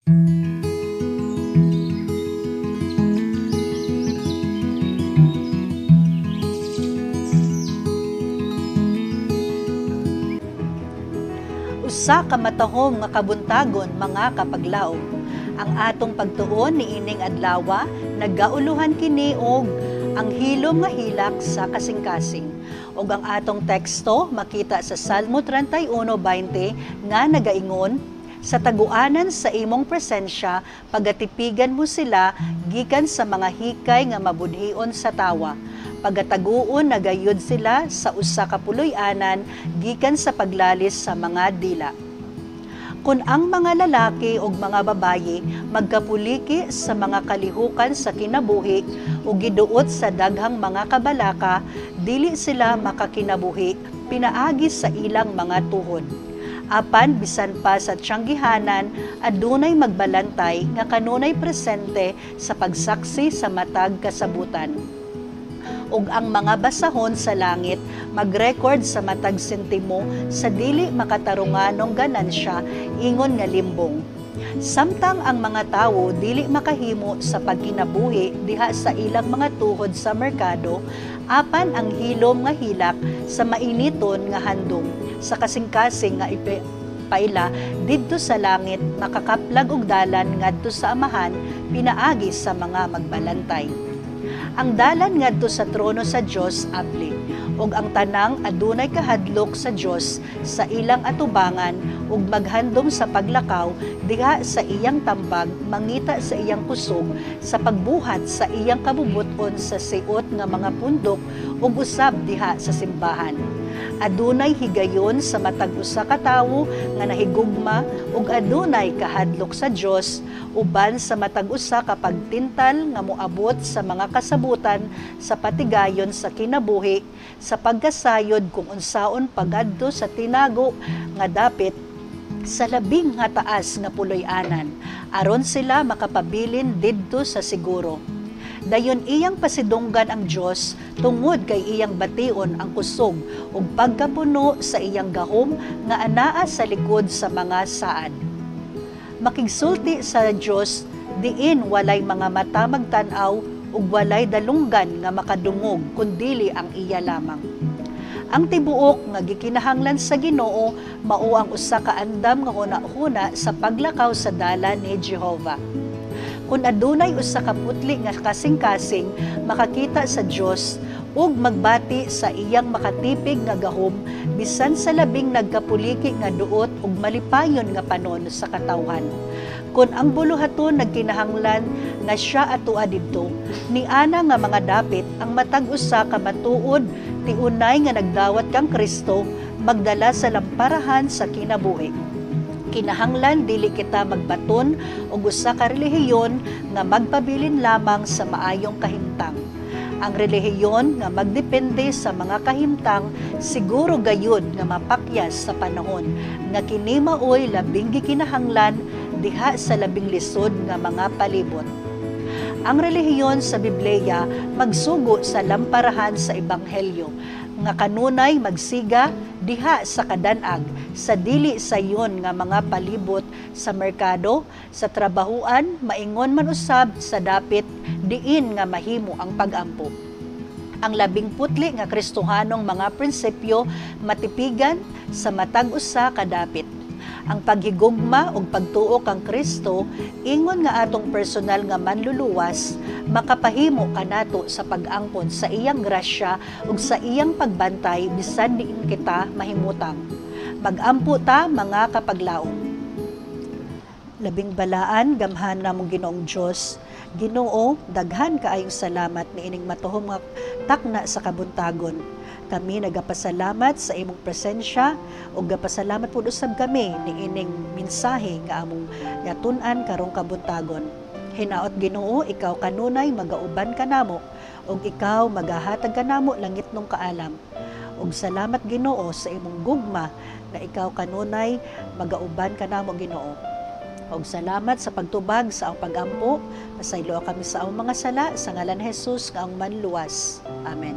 Usa ka matahom nga kabuntagon mga kapaglaom. Ang atong pagtuon niining adlaw nagauluhan kini og ang hilom nga hilak sa kasing-kasing. Og ang atong teksto makita sa Salmo 31:20 nga nagaingon, sa taguanan sa imong presensya pagatipigan mo sila gikan sa mga hikay nga mabudhion sa tawa. Pagataguon nagayod sila sa usa ka puloy-anan gikan sa paglalis sa mga dila. Kung ang mga lalaki o mga babayi magkapuliki sa mga kalihukan sa kinabuhi o giduot sa daghang mga kabalaka, dili sila makakinabuhi pinaagi sa ilang mga tuhod. Apan bisan pa sa tiyanggihanan, adunay magbalantay nga kanunay presente sa pagsaksi sa matag kasabutan. Ug ang mga basahon sa langit mag-record sa matag sentimo sa dili makatarunganong ganansya ingon nga limbong. Samtang ang mga tawo dili makahimo sa pagkinabuhi diha sa ilang mga tuhod sa merkado, apan ang hilom nga hilak sa mainiton nga handom sa kasing-kasing nga paila didto sa langit makakaplag og dalan ngadto sa amahan pinaagi sa mga magbalantay. Ang dalan ngadto sa trono sa Dios abli, ug ang tanang adunay kahadlok sa Dios sa ilang atubangan ug maghandom sa paglakaw diha sa iyang tambag mangita sa iyang kusog sa pagbuhat sa iyang kabubuton sa siot nga mga pundok ug usab diha sa simbahan. Adunay higayon sa matag usa ka tawo nga nahigugma ug adunay kahadlok sa Dios uban sa matag usa ka pagtintal nga moabot sa mga kasabutan sa patigayon sa kinabuhi sa pagkasayod kung unsaon pagadto sa tinago nga dapit sa labing nga taas nga puloy-anan aron sila makapabilin didto sa siguro. Dayon iyang pasidunggan ang Dios tungod kay iyang bation ang kusog ug pagkapuno sa iyang gahom nga anaa sa likod sa mga saad. Makigsulti sa Dios diin walay mga mata magtan-aw ug walay dalunggan nga makadungog kundili ang iya lamang. Ang tibuok nga gikinahanglan sa Ginoo mao ang usa ka andam nga hunahuna sa paglakaw sa dalan ni Jehova. Kung adunay usa ka putli nga kasing-kasing makakita sa Dios ug magbati sa iyang makatipig nga gahom bisan sa labing nagkapuliki nga duot ug malipayon nga panon sa katawhan. Kung ang buluhaton nagkinahanglan nga siya atua didto, niana nga mga dapit ang matag usa ka matuod ti unay nga nagdawat kang Kristo magdala sa lamparahan sa kinabuhi. Kinahanglan dili kita magbaton og usa ka relihiyon nga magpabilin lamang sa maayong kahimtang. Ang relihiyon nga magdepende sa mga kahimtang siguro gayud nga mapakyas sa panahon nga kini maoy labing gikinahanglan diha sa labing lisod nga mga palibot. Ang relihiyon sa Biblia magsugo sa lamparahan sa ebanghelyo nga kanunay magsiga diha sa kadan-ag sa dili sayon nga mga palibot sa merkado, sa trabahuan, maingon man usab sa dapit diin nga mahimo ang pag-ampo. Ang labing putli nga Kristohanong mga prinsipyo matipigan sa matag usa ka dapit. Ang paghigugma ug pagtuo kang Kristo ingon nga atong personal nga manluluwas makapahimo kanato sa pag-angkon sa iyang grasya ug sa iyang pagbantay bisan diin kita mahimutang. Mag-ampo ta mga kapaglaom. Labing balaan gamhan namong Ginoong Dios. Ginoo, daghan kaayong salamat niining matuhom nga takna sa kabuntagon. Kami nagapasalamat sa imong presensya ug gapasalamat pud usab kami niining mensahe nga among yatun-an karong kabuntagon. Hinaot Ginoo, ikaw kanunay magauban kanamo ug ikaw magahatag kanamo langit nung kaalam. Ug salamat Ginoo sa imong gugma na ikaw kanunay magauban kanamo Ginoo. Og salamat sa pagtubag sa ang pag-ampo. Pasaylo kami sa among mga sala sa ngalan ni Jesus nga ang manluwas. Amen.